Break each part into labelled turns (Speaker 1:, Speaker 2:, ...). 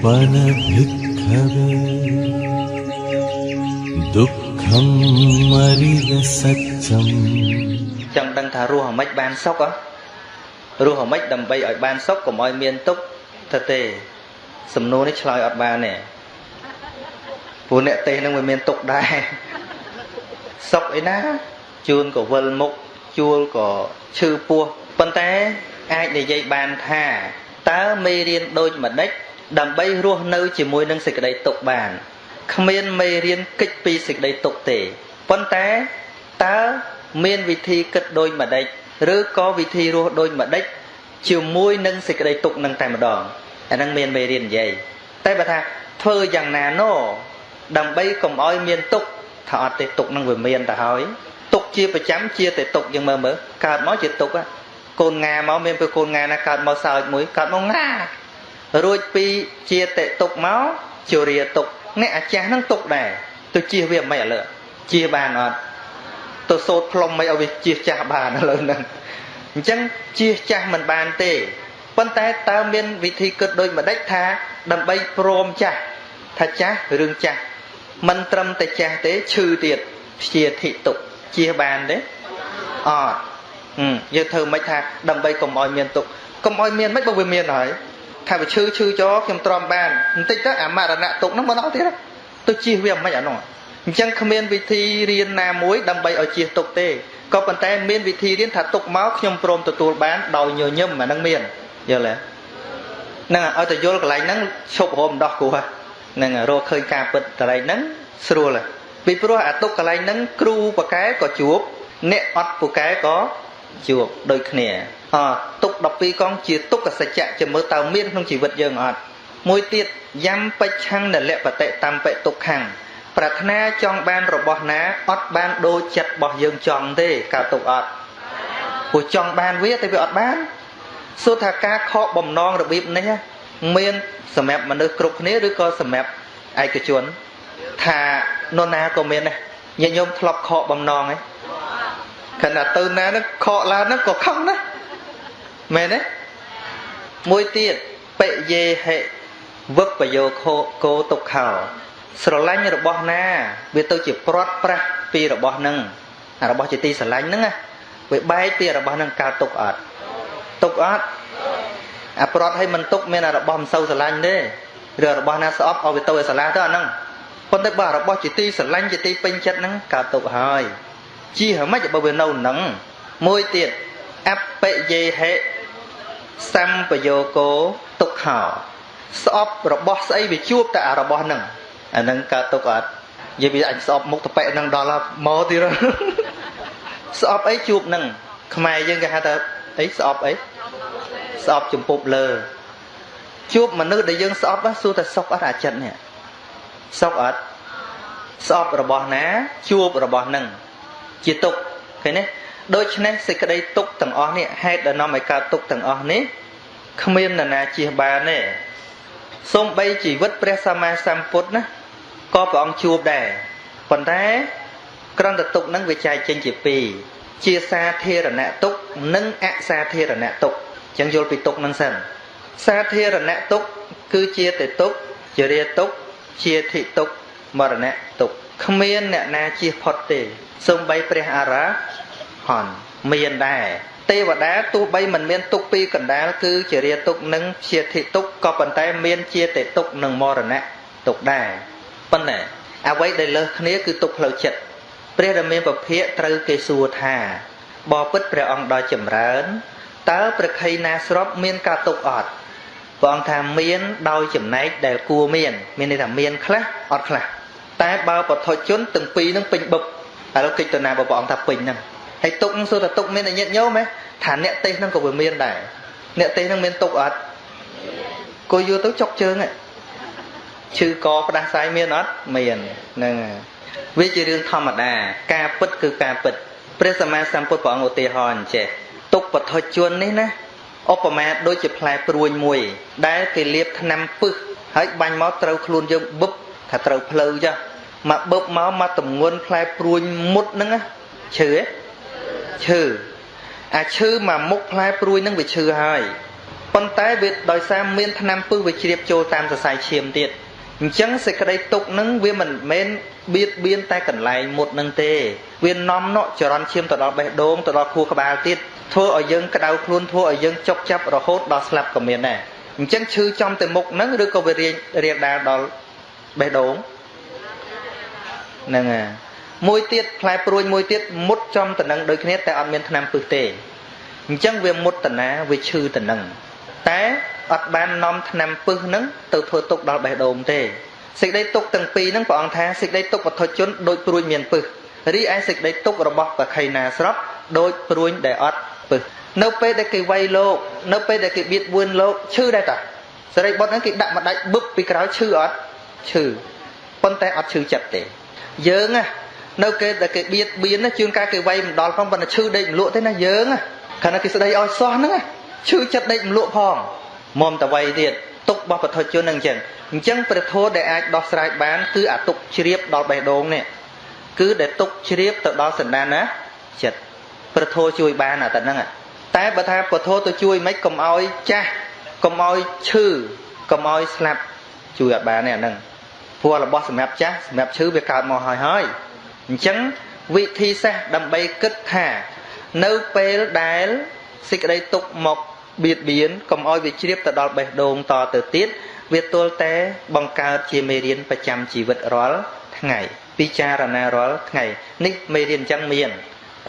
Speaker 1: पन भिक्खवे दुःखं मरिव सच्चम ចង់ដឹងថារស់អាម៉េចបានសុខរស់អាម៉េចដើម្បីឲ្យបានសុខកុំឲ្យមានទុក្ខទៅទេសំណួរនេះឆ្លើយអត់បានទេព្រោះអ្នកទេសនឹងវាមានទុក្ខដែរសុខអីណាជួនក៏វិលមុខជួលក៏ឈឺពោះប៉ុន្តែអាចនិយាយបានថាតើមេរៀនដូចម្ដេចដើម្បីរស់នៅជាមួយនឹងសេចក្តីទុក្ខបានគ្មានមេរៀនគេចពីសេចក្តីទុក្ខទេប៉ុន្តែតើមានវិធីគិតដូចម្ដេចឬក៏វិធីរស់ដូចម្ដេចជាមួយនឹងសេចក្តីទុក្ខនឹងតែម្ដងអានឹងមានមេរៀននិយាយតែបើថាធ្វើយ៉ាងណាណូដើម្បីកុំឲ្យមានទុក្ខថាអត់ទេទុក្ខនឹងវាមានទៅហើយទុក្ខជាប្រចាំជាតែទុក្ខយើងមើលកើតមកជាទុក្ខកូនងាមកមានពេលកូនងាណាកើតមកសើចមួយកើតមកងារួចពីជាតែទុក្ខមកជារាទុក្ខអ្នកអាចាស់នឹងទុក្ខដែរទៅជៀសវាមិនឥឡូវជៀសបានអត់ទៅសូត្រផ្លុំមិនឲ្យវាជៀសចាស់បានឥឡូវហ្នឹងអញ្ចឹងជៀសចាស់មិនបានទេប៉ុន្តែតើមានវិធីគិតដូចម្ដេចថាដើម្បីព្រមចាស់ថាចាស់រឿងចាស់មិនត្រឹមតែចាស់ទេឈឺទៀតព្យាធិទុក្ខជៀសបានទេអត់យើងធ្វើមិនថាដើម្បីកុំឲ្យមានទុក្ខកុំឲ្យមានមិនបើវាមានហើយថាវាឈឺចោខ្ញុំទ្រាំបានបន្តិចទៅអាមរណៈទុក្ខហ្នឹងមកដល់ទៀតទៅជៀសវាមិនអានោះអញ្ចឹងគ្មានវិធីរៀនណាមួយដើម្បីឲ្យជៀសទុក្ខទេក៏ប៉ុន្តែមានវិធីរៀនថាទុក្ខមកខ្ញុំព្រមទទួលបានដោយញញឹមអាហ្នឹងមានយល់ទេហ្នឹងឲ្យទៅយល់កន្លែងហ្នឹងឈប់រមដោះគោហ្នឹងរកឃើញការពិតកន្លែងហ្នឹងស្រួលពីព្រោះអាទុក្ខកន្លែងហ្នឹងគ្រូប៉ាកែក៏ជួបអ្នកអត់ពូកែក៏ជួបដូចគ្នាទុក្ខ12កងជាទុក្ខសច្ចៈជាមើលតើមានក្នុងជីវិតយើងអត់មួយទៀតយ៉ាំបិច្ឆੰនលបតិតំបិទុក្ខំប្រាថ្នាចង់បានរបស់ណាអត់បានដូចចិត្តរបស់យើងចង់ទេកើតទុក្ខអត់ព្រោះចង់បានវាតែវាអត់បានសួរថាការខកបំណងរបៀបនេះមានសម្រាប់មនុស្សគ្រប់គ្នាឬក៏សម្រាប់ឯកជនថានរណាក៏មានដែរញាតិញោមធ្លាប់ខកបំណងឯងខណៈទៅណានឹងខកឡើងហ្នឹងក៏ខឹងណាមែនទេមួយទៀតបិយេហិវឹបបយោខោកោទុក្ខោស្រឡាញ់របស់ណាវាទៅជាព្រាត់ប្រាស់ពីរបស់ហ្នឹងរបស់ជាទីស្រឡាញ់ហ្នឹងណាវាបែកពីរបស់ហ្នឹងកើតទុក្ខអត់ទុក្ខអត់អាព្រាត់ឲ្យមិនទុក្ខមានរបស់មិនសូវស្រឡាញ់ទេឬរបស់ណាស្អប់ឲ្យវាទៅឲ្យស្រឡាញ់ទៅអាហ្នឹងប៉ុន្តែបើរបស់ជាទីស្រឡាញ់ជាទីពេញចិត្តហ្នឹងកើតទុក្ខហើយជាហ្មងបើវានៅហ្នឹងមួយទៀតអបិយេហិសម្បយោគោទុក្ខោស្អប់របស់ស្អីវាជួបតែអារបស់ហ្នឹងអាហ្នឹងកើតទុក្ខអត់និយាយវាអញស្អប់មុខតប៉ែហ្នឹងដល់មកទៀតស្អប់អីជួបហ្នឹងខ្មែរយើងគេហៅថាអីស្អប់អីស្អប់ចំពប់លើជួបមនុស្សដែលយើងស្អប់សួរតែសុខអត់អាចិតនេះសុខអត់ស្អប់របស់ណាជួបរបស់ហ្នឹងជាទុក្ខឃើញទេដូច្នេះសេចក្តីទុក្ខទាំងអស់នេះហេតុដែលនាំឲ្យកើតទុក្ខទាំងអស់នេះគ្មាននរណាជៀសបានទេសូម្បីជីវិតព្រះសម្មាសម្ពុទ្ធណាក៏ព្រះអង្គជួបដែរប៉ុន្តែក្រន្តទុក្ខហ្នឹងវាចែកចេញជាពីរជាសាធារណៈទុក្ខនិងអសាធារណៈទុក្ខអញ្ចឹងយល់ពីទុក្ខហ្នឹងសិនសាធារណៈទុក្ខគឺជាទេទុក្ខជារាទុក្ខជាធិទុក្ខមរណៈទុក្ខគ្មានអ្នកណាជៀសផុតទេសូម្បីព្រះអរហន្តមានដែរទេវតាទោះបីមិនមានទុក្ខពីរកណ្ដាលគឺជារាទុក្ខនិងជាធិទុក្ខក៏ប៉ុន្តែមានជាទេទុក្ខនិងមរណៈទុក្ខដែរប៉ុន្តែអ្វីដែលលើសគ្នាគឺទុក្ខផ្លូវចិត្តព្រះរាមាពភាកត្រូវគេសួរថាបបិទ្ធព្រះអង្គដ៏ចម្រើនតើប្រខ័យណាស្របមានការទុក្ខអត់ព្រះអង្គថាមានដោយចំណែកដែលគួរមានន័យថាមានខ្លះអត់ខ្លះតែបើបឋិជនទាំងពីរនឹងពេញបឹបឥឡូវកិច្ចទៅណាបើព្រះអង្គថាពេញហ្នឹងហើយទុកនឹងសួរថាទុកមានតែញាតិញោមទេថាអ្នកទេសហ្នឹងក៏វាមានដែរអ្នកទេសហ្នឹងមានទុកអត់គួរយល់ទៅចុកជើងឈឺកផ្ដាសាយមានអត់មានហ្នឹងវាជារឿងធម្មតាការពិតគឺការពិតព្រះសម្មាសម្ពុទ្ធព្រះអង្គឧទាហរណ៍អញ្ចេះទុកបឋិជននេះណាឧបមាដូចជាផ្លែព្រួញមួយដែលគេលាបថ្នាំពឹសហើយបាញ់មកត្រូវខ្លួនយើងបឹបថាត្រូវផ្លូវចាស់មកបឹបមកទម្ងន់ផ្លែព្រួញមុតហ្នឹងឈឺឈឺអាឈឺមកមុខផ្លែព្រួយហ្នឹងវាឈឺហើយ ប៉ុន្តែវាដោយសារមានថ្នាំពឹសវាជ្រាបចូលតាមសរសៃឈាមទៀតអញ្ចឹងសេចក្តីទុក្ខនឹងវាមិនមែនបៀតបៀនតែកន្លែងមុតនឹងទេវានាំណក់ចរន្តឈាមទៅដល់បេះដូងទៅដល់ខួរក្បាលទៀតធ្វើឲ្យយើងក្តៅខ្លួនធ្វើឲ្យយើងចុកចាប់រហូតដល់ស្លាប់ក៏មានដែរអញ្ចឹងឈឺចំតែមុខហ្នឹងឬក៏វារាលដាលដល់បេះដូងហ្នឹងហើយមួយទៀតផ្លែព្រួញមួយទៀតមុតចំតំណឹងដូចគ្នាតែអត់មានថ្នាំពឹសទេអញ្ចឹងវាមុតតាណាវាឈឺតំណឹងតែអត់បាននាំថ្នាំពឹសហ្នឹងទៅធ្វើទុកដល់បេះដូងទេសេចក្តីទុកទាំងពីរហ្នឹងព្រះអង្គថាសេចក្តីទុកវត្ថុជនដូចព្រួញមានពឹសរីឯសេចក្តីទុករបស់បខៃណាស្រាប់ដូចព្រួញដែលអត់ពឹសនៅពេលដែលគេវាយលោកនៅពេលដែលគេបៀតបួនលោកឈឺដែរតាសេរីបុត្រហ្នឹងគេដាក់មួយដាច់បឹបពីក្រោយឈឺអត់ឈឺប៉ុន្តែអត់ឈឺចិត្តទេយើងណានៅគេដែលគេបៀតបៀនណាជួនកាលគេវាយមិនដល់ផងប៉ុន្តែឈឺដេកមលក់ទេណាយើងណាខណៈគេស្ដីឲ្យសោះហ្នឹងឈឺចិត្តដេកមលក់ផងមុំតវៃទៀតទុករបស់បទជនហ្នឹងអញ្ចឹងព្រះធម៌ដែលអាចដោះស្រាយបានគឺអាទុកជ្រាបដល់បេះដូងនេះគឺដែលទុកជ្រាបទៅដល់សន្តានណាចិត្តព្រះធម៌ជួយបានអាតែហ្នឹងតែបើថាព្រះធម៌ទៅជួយមិនកុំឲ្យចាស់កុំឲ្យឈឺកុំឲ្យស្លាប់ជួយអត់បានទេអាហ្នឹងព្រោះរបស់សម្រាប់ចាស់សម្រាប់ឈឺវាកើតមកហើយអញ្ចឹងវិធីសាស្ត្រដើម្បីគិតថានៅពេលដែលសេចក្តីទុកមកបៀតបៀនកុំឲ្យវាជ្រាបទៅដល់បេះដូងតទៅទៀតវាទល់តែបង្កើតជាមេរៀនប្រចាំជីវិតរាល់ថ្ងៃពិចារណារាល់ថ្ងៃនេះមេរៀនអញ្ចឹងមាន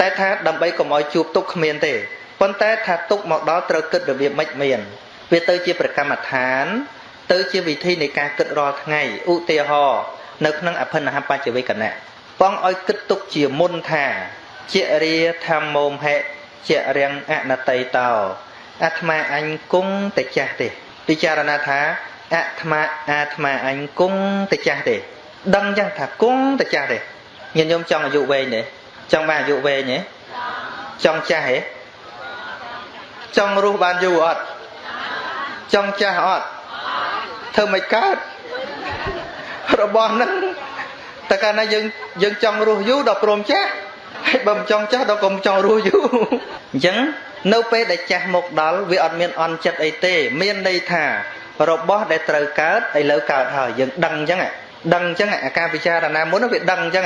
Speaker 1: តែថាដើម្បីកុំឲ្យជួបទុកគ្មានទេប៉ុន្តែថាទុកមកដល់ត្រូវគិតរបៀបម៉េចមានវាទៅជាប្រកម្មដ្ឋានទៅជាវិធីនៃការគិតរាល់ថ្ងៃឧទាហរណ៍នៅក្នុងអភិនហបច្ចវេកណៈបងឲ្យគិតទុកជាមុនថាជារាធម្មោមហេជារាំងអនតីតោអាត្មាអញគង់តែចាស់ទេពិចារណាថាអាត្មាអញគង់តែចាស់ទេដឹងចឹងថាគង់តែចាស់ទេញាតិញោមចង់អាយុវែងទេចង់បានអាយុវែងទេចង់ចាស់ទេចង់រស់បានយូរអត់ចង់ចាស់អត់ធ្វើមិនកើតរបស់ហ្នឹងតែកាលណាយើងចង់រស់យូរដល់ព្រមចាស់ហើយបើមិនចង់ចាស់ដល់កុំចង់រស់យូរអញ្ចឹងនៅពេលដែលចាស់មកដល់វាអត់មានអន់ចិត្តអីទេមានន័យថារបស់ដែលត្រូវកើតឥឡូវកើតហើយយើងដឹងអញ្ចឹងអាការពិចារណាមុនវាដឹងអញ្ចឹង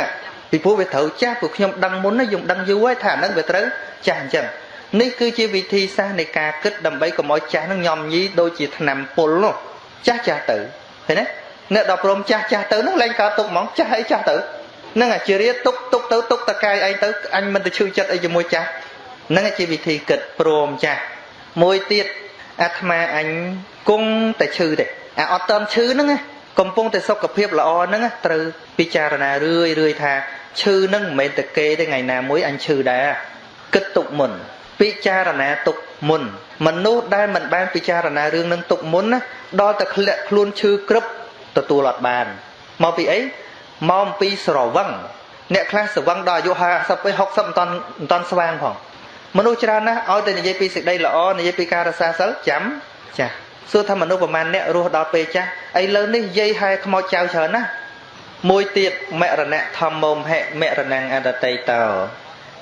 Speaker 1: ពីព្រោះវាត្រូវចាស់ព្រោះខ្ញុំដឹងមុនយើងដឹងយូរហើយថាហ្នឹងវាត្រូវចាស់អញ្ចឹងនេះគឺជាវិធីសាស្ត្រនៃការគិតដើម្បីកុំឲ្យចាស់ហ្នឹងញោមញីដូចជាថ្នាំពុលនោះចាស់ទៅឃើញទេអ្នកដល់ព្រមចាស់ទៅហ្នឹងលែងកើតទុកហ្មងចាស់អីចាស់ទៅហ្នឹងអាជារាទុកទៅទុកតកាយឯងទៅអញមិនទៅឈឺចិត្តអីជាមួយចាស់ហ្នឹងជាវិធីគិតព្រមចាស់មួយទៀតអាត្មាអញគង់តែឈឺទេអាអត់តន់ឈឺហ្នឹងកំពុងតែសុខភាពល្អហ្នឹងត្រូវពិចារណារឿយថាឈឺហ្នឹងមិនមែនតែគេទេថ្ងៃណាមួយអញឈឺដែរគិតទុកមុនពិចារណាទុកមុនមនុស្សដែលមិនបានពិចារណារឿងនឹងទុកមុនណាដល់តែធ្លាក់ខ្លួនឈឺក្រឹបទទួលអត់បានមកពីអីមកអំពីស្រវឹងអ្នកខ្លះស្រវឹងដល់អាយុ50ទៅ60មិនតាន់ស្វាងផងមនុស្សច្រើនណាស់ឲ្យតែនិយាយពីសេចក្តីល្អនិយាយពីការរក្សាសិលចាំចាស់សួរថាមនុស្សប្រមាណអ្នករស់ដល់ពេលចាស់ឥឡូវនេះនិយាយហែខ្មោចចៅច្រើនណាស់មួយទៀតមរណៈធម្មោមហិមរណង្អដតីតោ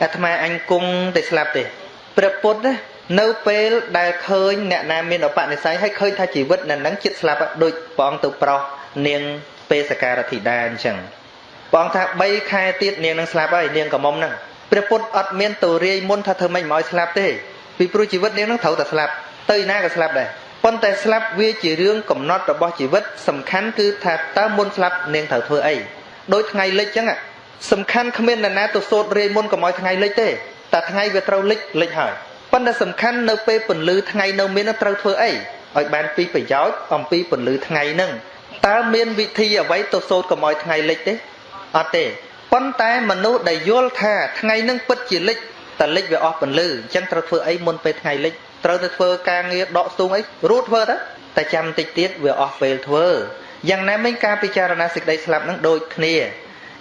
Speaker 1: អាត្មាអញគង់តែស្លាប់ទេព្រះពុទ្ធនៅពេលដែលឃើញអ្នកណាមានឧបនិស្ស័យហើយឃើញថាជីវិតនៅនឹងចិត្តស្លាប់ដូចព្រះអង្គទៅប្រោសនាងពេសការធិតាអញ្ចឹងព្រះអង្គថា3ខែទៀតនាងនឹងស្លាប់ហើយនាងកមុំហ្នឹងព្រះពុទ្ធអត់មានទៅរាយមុនថាធ្វើម៉េចមកឲ្យស្លាប់ទេពីព្រោះជីវិតនាងនឹងត្រូវតែស្លាប់ទៅណាក៏ស្លាប់ដែរប៉ុន្តែស្លាប់វាជារឿងកំណត់របស់ជីវិតសំខាន់គឺថាតើមុនស្លាប់នាងត្រូវធ្វើអីដូចថ្ងៃលិចអញ្ចឹងសំខាន់គ្មាននរណាទៅសូត្ររាយមុនកុំឲ្យថ្ងៃលិចទេតែថ្ងៃវាត្រូវលិចហើយប៉ុន្តែសំខាន់នៅពេលពន្លឺថ្ងៃនៅមានត្រូវធ្វើអីឲ្យបានពីប្រយោជន៍អំពីពន្លឺថ្ងៃហ្នឹងតើមានវិធីអ្វីទៅសូត្រកុំឲ្យថ្ងៃលិចទេអត់ទេប៉ុន្តែមនុស្សដែលយល់ថាថ្ងៃហ្នឹងពិតជាលិចតែលិចវាអស់ពន្លឺអញ្ចឹងត្រូវធ្វើអីមុនពេលថ្ងៃលិចត្រូវទៅធ្វើការងារដកស្ទូងអីរួចធ្វើទៅតែចាំតិចទៀតវាអស់ពេលធ្វើយ៉ាងណាមិញការពិចារណាសេចក្តីស្លាប់ហ្នឹងដូចគ្នា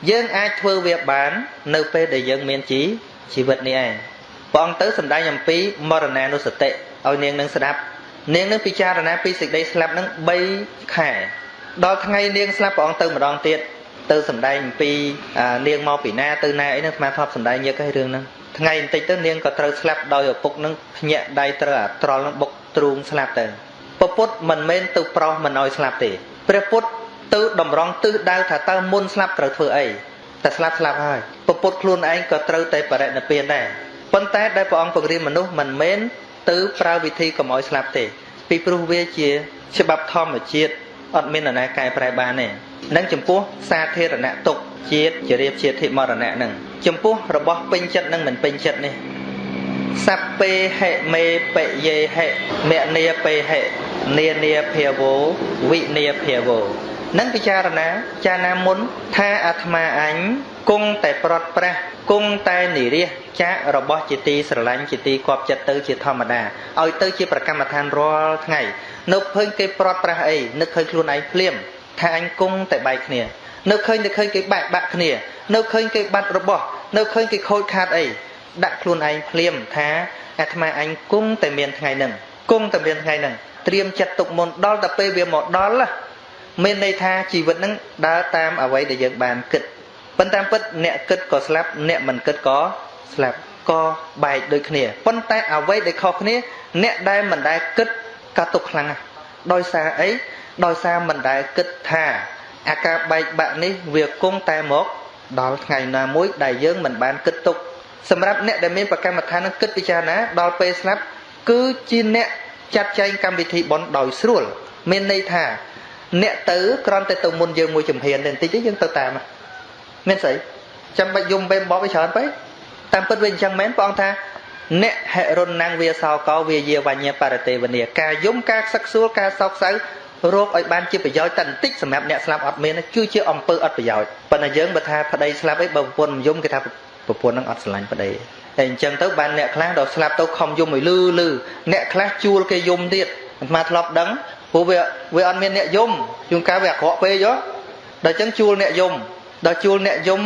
Speaker 1: យើងអាចធ្វើវាបាននៅពេលដែលយើងមានជីវិតនេះឯងព្រះអង្គទៅសម្ដែងអំពីមរណានុសតិឲ្យនាងនឹងស្ដាប់នាងនឹងពិចារណាពីសេចក្តីស្លាប់ហ្នឹង3ខែដល់ថ្ងៃនាងស្លាប់ព្រះអង្គទៅម្ដងទៀតទៅសម្ដែងអំពីនាងមកពីណាទៅណាអីហ្នឹងស្មាធ្លាប់សម្ដែងយកឲ្យរឿងហ្នឹងថ្ងៃបន្តិចទៅនាងក៏ត្រូវស្លាប់ដោយឪពុកហ្នឹងភ្ញាក់ដៃត្រូវអាត្រល់ហ្នឹងបុក ទ្រូងស្លាប់ទៅពុទ្ធមិនមែនទៅប្រោសមិនឲ្យស្លាប់ទេព្រះពុទ្ធទៅតម្រង់ទិសដៅថាតើមុនស្លាប់ត្រូវធ្វើអីតែស្លាប់ហើយពុទ្ធខ្លួនឯងក៏ត្រូវតែបរិនិព្វានដែរប៉ុន្តែដែលព្រះអង្គបង្រៀនមនុស្សមិនមែនទៅប្រើវិធីកុំឲ្យស្លាប់ទេពីព្រោះវាជាច្បាប់ធម្មជាតិអត់មាននរណាកែប្រែបានទេនឹងចំពោះសាធារណៈទុកជាតិជារៀបជាធិមរណៈនឹងចំពោះរបស់ពេញចិត្តនឹងមិនពេញចិត្តនេះសัพពេហិមេបយេហិមនីពេហិនានាភាវោវិនាភាវោនឹងពិចារណាមុនថាអាត្មាអញគង់តែប្រត់ប្រាស់គង់តែនិរិះចាករបស់ជាទីស្រឡាញ់ជាទីគប់ចិត្តទៅជាធម្មតាឲ្យទៅជាប្រកម្មដ្ឋានរាល់ថ្ងៃនៅឃើញគេប្រត់ប្រាស់អីនឹកឃើញខ្លួនឯងភ្លាមថាអញគង់តែបែកគ្នានៅឃើញគេបាក់គ្នានៅឃើញគេបាត់របស់នៅឃើញគេខូចខាតអីដាក់ខ្លួនឯងភ្លាមថាអាត្មាអញគង់តែមានថ្ងៃហ្នឹងគង់តែមានថ្ងៃហ្នឹងត្រៀមចិត្តទុកមុនដល់តែពេលវាមកដល់មានន័យថាជីវិតហ្នឹងដើរតាមអ្វីដែលយើងបានគិតប៉ុន្តែពិតអ្នកគិតក៏ស្លាប់អ្នកមិនគិតក៏ស្លាប់ក៏បែកដូចគ្នាប៉ុន្តែអ្វីដែលខុសគ្នាអ្នកដែលមិនដែលគិតក៏ទុកខ្លាំងណាស់ដោយសារអីដោយសារមិនដែលគិតថាអាការបែកបាក់នេះវាគង់តែមកដល់ថ្ងៃណាមួយដែលយើងមិនបានគិតទុកសម្រាប់អ្នកដែលមានប្រកម្មដ្ឋាននឹងគិតពិចារណាដល់ពេលស្លាប់គឺជាអ្នកចាត់ចែងកម្មវិធីបុណ្យដោយស្រួលមានន័យថាអ្នកទៅគ្រាន់តែទៅមុនយើងមួយជំហានទេបន្តិចទេយើងទៅតាមមានស្អីចាំបាច់យំពេលបបឲ្យច្រើនពេកតាមពិតវាអញ្ចឹងមែនព្រះអង្គថាអ្នកហិរុនណាំងវាសោកោវាយាវញ្ញបរទេវនីការយំការខ្សឹកខ្សួលការសោកសៅរោគឲ្យបានជាប្រយោជន៍តែបន្តិចសម្រាប់អ្នកស្លាប់អត់មានគឺជាអំពើអត់ប្រយោជន៍ប៉ុន្តែយើងបើថាប្តីស្លាប់អីបើប្រពន្ធមិនយំគេថាប្រពន្ធនឹងអត់ស្រឡាញ់ប្តីតែអញ្ចឹងទៅបានអ្នកខ្លះដល់ស្លាប់ទៅខំយំឲ្យលឺអ្នកខ្លះជួលគេយំទៀតអាត្មាធ្លាប់ដឹងព្រោះវាអត់មានអ្នកយំជួនកាលវាអាក្រក់ពេកហ៎ដល់អញ្ចឹងជួលអ្នកយំដល់ជួលអ្នកយំ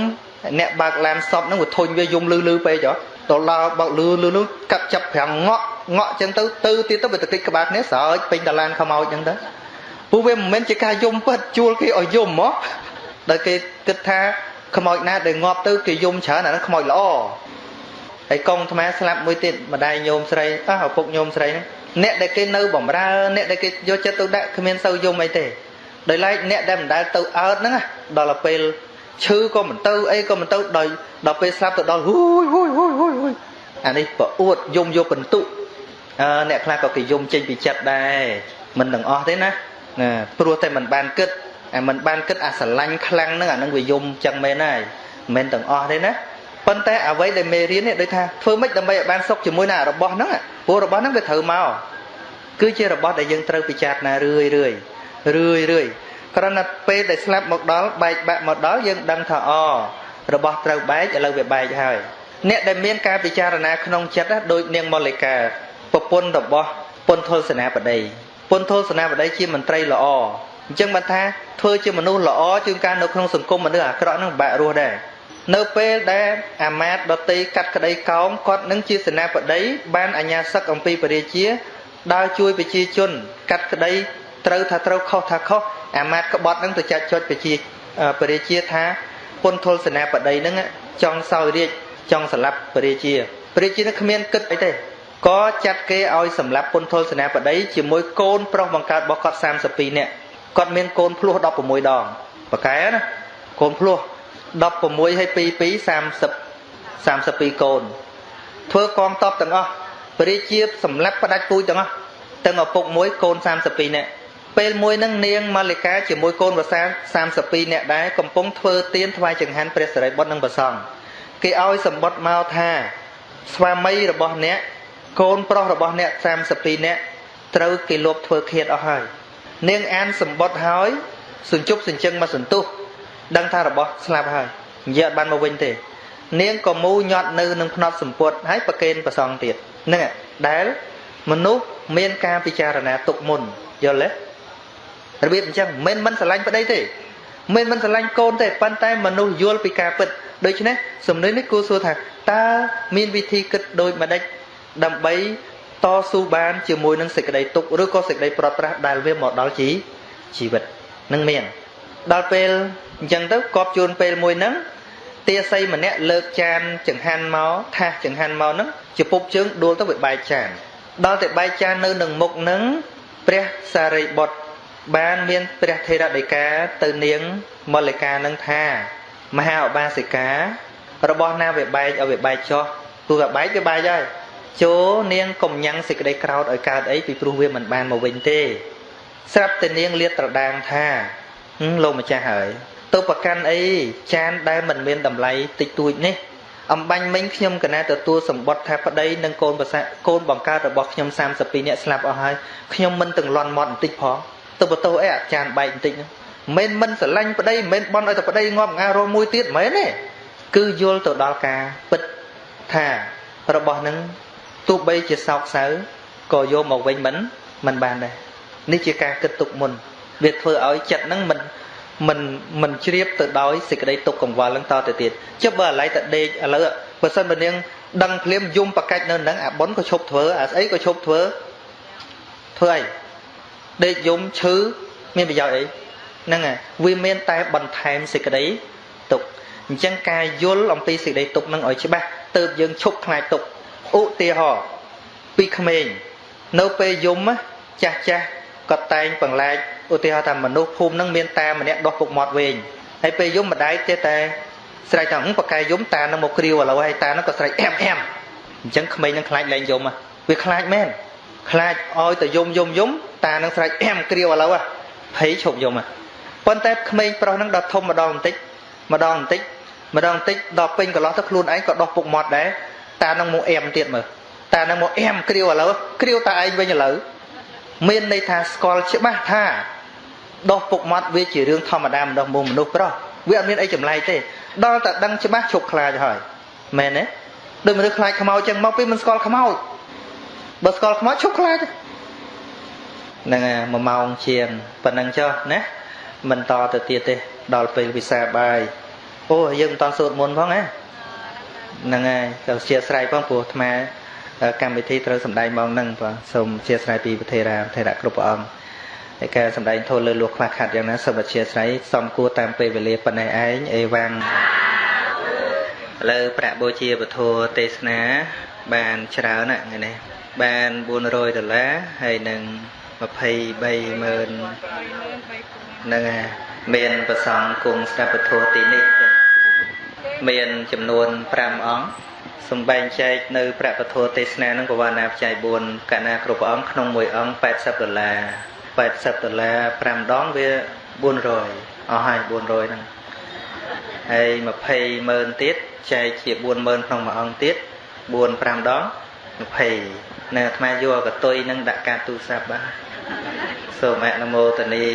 Speaker 1: អ្នកបើកឡានសពហ្នឹងវាធុញវាយំលឺពេកហ៎ដល់ដល់បើកលឺកាត់ចាប់ប្រាំងងក់អញ្ចឹងទៅទៀតទៅវាទៅគិតក្បាលគ្នាស្រោចពេញតឡានខ្មោចអញ្ចឹងទៅព្រោះវាមិនមែនជាការយំពិតជួលគេឲ្យយំហ៎ដល់គេគិតថាខ្មោចណាដែលងាប់ទៅគេយំច្រើនអាហ្នឹងខ្មោចល្អហើយកងអាត្មាស្លាប់មួយទៀតម្ដាយញោមស្រីឪពុកញោមស្រីហ្នឹងអ្នកដែលគេនៅបំរើអ្នកដែលគេយកចិត្តទៅដាក់គ្មានសូវយំអីទេដោយឡែកអ្នកដែលមិនដែលទៅអើតហ្នឹងដល់ពេលឈឺក៏មិនទៅអីក៏មិនទៅដល់ពេលស្លាប់ទៅដល់ហ៊ូយអានេះប្រអួតយំយកបន្ទុកអ្នកខ្លះក៏គេយំចេញពីចិត្តដែរមិនទាំងអស់ទេណាព្រោះតែមិនបានគិតមិនបានគិតអាស្រឡាញ់ខ្លាំងហ្នឹងអានឹងវាយំចឹងមែនហើយមិនទាំងអស់ទេណាប៉ុន្តែអ្វីដែលមេរៀននេះដូចថាធ្វើម៉េចដើម្បីឲ្យបានសុខជាមួយនឹងរបស់ហ្នឹងព្រោះរបស់ហ្នឹងវាត្រូវមកគឺជារបស់ដែលយើងត្រូវពិចារណារឿយគ្រាន់តែពេលដែលស្លាប់មកដល់បែកបាក់មកដល់យើងដឹងថារបស់ត្រូវបែកឥឡូវវាបែកហើយអ្នកដែលមានការពិចារណាក្នុងចិត្តដូចនាងមល្លិកាប្រពន្ធរបស់ពុនធលសេនាបតីពុនធលសេនាបតីជាមន្ត្រីល្អអញ្ចឹងបានថាធ្វើជាមនុស្សល្អជាងការនៅក្នុងសង្គមមនុស្សអាក្រក់ហ្នឹងបាក់រស់ដែរនៅពេលដែលអាមាត្យដតីកាត់ក្តីកោងគាត់នឹងជាសេនាបតីបានអាជ្ញាសឹកអំពីពរាជាដើរជួយប្រជាជនកាត់ក្តីត្រូវថាត្រូវខុសថាខុសអាមាត្យក្បត់នឹងទៅចាត់ចុចពរាជាថាពុនធលសេនាបតីនឹងចង់សោយរាជចង់សម្លាប់ពរាជានឹងគ្មានគិតអីទេក៏ចាត់គេឲ្យសម្លាប់ពុនធលសេនាបតីជាមួយកូនប្រុសបង្កើតរបស់គាត់32នាក់គាត់មានកូនភ្លោះ16ដងប្រកែណាកូនភ្លោះ16ហើយ2 32កូនធ្វើកងតបទាំងអស់ពរាជាសម្លាប់ផ្ដាច់ពូជទាំងអស់ទាំងឪពុកមួយកូន32នាក់ពេលមួយហ្នឹងនាងម៉ាលិកាជាមួយកូនវសា32នាក់ដែរកំពុងធ្វើទានថ្វាយចង្ហាន់ព្រះសិរីបុត្រនិងព្រះសង្ឃគេឲ្យសម្បត្តិមកថាស្វាមីរបស់អ្នកកូនប្រុសរបស់អ្នក32នាក់ត្រូវគេលបធ្វើឃាតអស់ហើយនាងអានសម្បត្តិហើយសញ្ជប់សញ្ជឹងមកសន្ទុះដឹងថារបស់ស្លាប់ហើយនិយាយអត់បានមកវិញទេនាងក៏មូលញាត់នៅនឹងភ្នត់សម្ពុតហើយប្រកេនប្រសងទៀតហ្នឹងដែលមនុស្សមានការពិចារណាទុកមុនយល់ទេរបៀបអញ្ចឹងមិនស្រឡាញ់ប្តីទេមិនស្រឡាញ់កូនទេប៉ុន្តែមនុស្សយល់ពីការពិតដូច្នេះសំណេរនេះគួរសួរថាតើមានវិធីគិតដូចម្ដេចដើម្បីតស៊ូបានជាមួយនឹងសេចក្តីទុក្ខឬក៏សេចក្តីប្រត់ប្រាស់ដែលវាមកដល់ជីវិតនឹងមានដល់ពេលអញ្ចឹងទៅកប់ជួនពេលមួយហ្នឹងទាស័យម្នាក់លើកចានចង្ហាន់មកថាសចង្ហាន់មកហ្នឹងជាពុបជើងដួលទៅវាបែកចាន ដល់តែបែកចាននៅនឹងមុខនឹងព្រះសារីបុត្របានមានព្រះថេរដីកាទៅនាងមល្લિកានឹងថាមហាឧបាសិការបស់ណាវាបែកឲ្យវាបែកចុះព្រោះវាបែកវាបែកហើយចូលនាងកុំញ៉ាំងសេចក្តីក្រោធឲ្យកើតអីពីព្រោះវាមិនបានមកវិញទេស្រាប់តែនាងលាតត្រដាងថាលោកម្ចាស់ហើយទៅប្រកាន់អីចានដែលមិនមានតម្លៃតិចតួចនេះអំបញ្ញមិញខ្ញុំកណាទទួលសម្បត្តិថាប្តីនិងកូនប្រសាកូនបង្កើតរបស់ខ្ញុំ32នាក់ស្លាប់អស់ហើយខ្ញុំមិនទាំងលន់មាត់បន្តិចផងទៅបន្ទោសអីអាចានបែកបន្តិចមិនស្រឡាញ់ប្តីមិនបន់ឲ្យតែប្តីងាប់ងារមួយទៀតមែនទេគឺយល់ទៅដល់ការពិតថារបស់នឹងទោះបីជាសោកសៅក៏យកមកវិញមិនបានដែរនេះជាការគិតទុកមុនវាធ្វើឲ្យចិត្តហ្នឹងមិនជ្រាបទៅដោយសេចក្តីទុកកង្វល់ហ្នឹងតទៅទៀតចុះបើឥឡូវតែដេកឥឡូវបើសិនបើនាងដឹងភ្លាមយំប្រកាច់នៅហ្នឹងអាប៉ុនក៏ឈប់ធ្វើអាស្អីក៏ឈប់ធ្វើអីដេកយំឈឺមានប្រយោជន៍អីហ្នឹងហើយវាមានតែបន្ថែមសេចក្តីទុកអញ្ចឹងការយល់អំពីសេចក្តីទុកហ្នឹងឲ្យច្បាស់ទើបយើងឈប់ខ្លាចទុកឧទាហរណ៍ពីក្មេងនៅពេលយំចាស់ក៏តែងបង្លែកឧទាហរណ៍ថាមនុស្សភូមិហ្នឹងមានតាម្នាក់ដោះពុកមាត់វែងហើយពេលយំម្ដាយទេតែស្រែកថាបកាយយំតានឹងមកគ្រាវឥឡូវហើយតានឹងក៏ស្រែកអែមអញ្ចឹងក្មេងនឹងខ្លាចលែងយំវាខ្លាចមែនខ្លាចឲ្យតែយំតានឹងស្រែកអែមគ្រាវឥឡូវភ័យឈប់យំប៉ុន្តែក្មេងប្រុសនឹងដល់ធំម្ដងបន្តិចដល់ពេញកន្លោះទៅខ្លួនឯងក៏ដោះពុកមាត់ដែរតានឹងមកអែមទៀតមើលតានឹងមកអែមគ្រាវឥឡូវគ្រាវតាឯងវិញឥឡូវមានន័យថាស្គាល់ច្បាស់ថាដោះពុកមាត់វាជារឿងធម្មតាម្ដងមនុស្សប្រុសវាអត់មានអីចម្លែកទេដល់តែដឹងច្បាស់ឈប់ខ្លាចហើយមែនទេដូចមនុស្សខ្លាចខ្មោចចឹងមកពីមិនស្គាល់ខ្មោចបើស្គាល់ខ្មោចឈប់ខ្លាចហ្នឹងហើយ1ម៉ោងជាងប៉ុណ្ណឹងចុះណាមិនតទៅទៀតទេដល់ពេលវិសាបាយអូយើងមិនតសូត្រមន្តផងណាហ្នឹងហើយទៅអធិស្ឋានផងព្រោះអាត្មាកម្មវិធីត្រូវសម្ដែងមកហ្នឹងបាទសូមអធិស្ឋានពីប្រធារាធិរៈគ្រប់ព្រះអង្គហើយការសម្ដែងធម៌លើលួខ្វះខាតយ៉ាងណាសូមអធិស្ឋានសំគួរតាមពេលវេលាប៉ុណ្ណេះឯងអេវ៉ាំងឥឡូវប្រាក់បូជាពធទេសនាបានច្រើនណាស់ថ្ងៃនេះបាន$400ហើយនឹង230000ហ្នឹងហើយមានប្រសង់គង់ស្ដាប់ពធទីនេះមានចំនួន5អង្គសំបែងចែកនៅប្រាក់ពធទេសនានឹងបវណ្ណាបច្ច័យ4កណាគ្រប់ព្រះអង្គក្នុងមួយអង្គ$80 $5ដងវា400អស់ហើយ400ហ្នឹងហើយ200,000ទៀតចែកជា40000ក្នុងមួយអង្គទៀត4 5ដង20នៅអាត្មាយកកតុយនឹងដាក់ការទូរស័ព្ទបាទសូមអនុមោទនា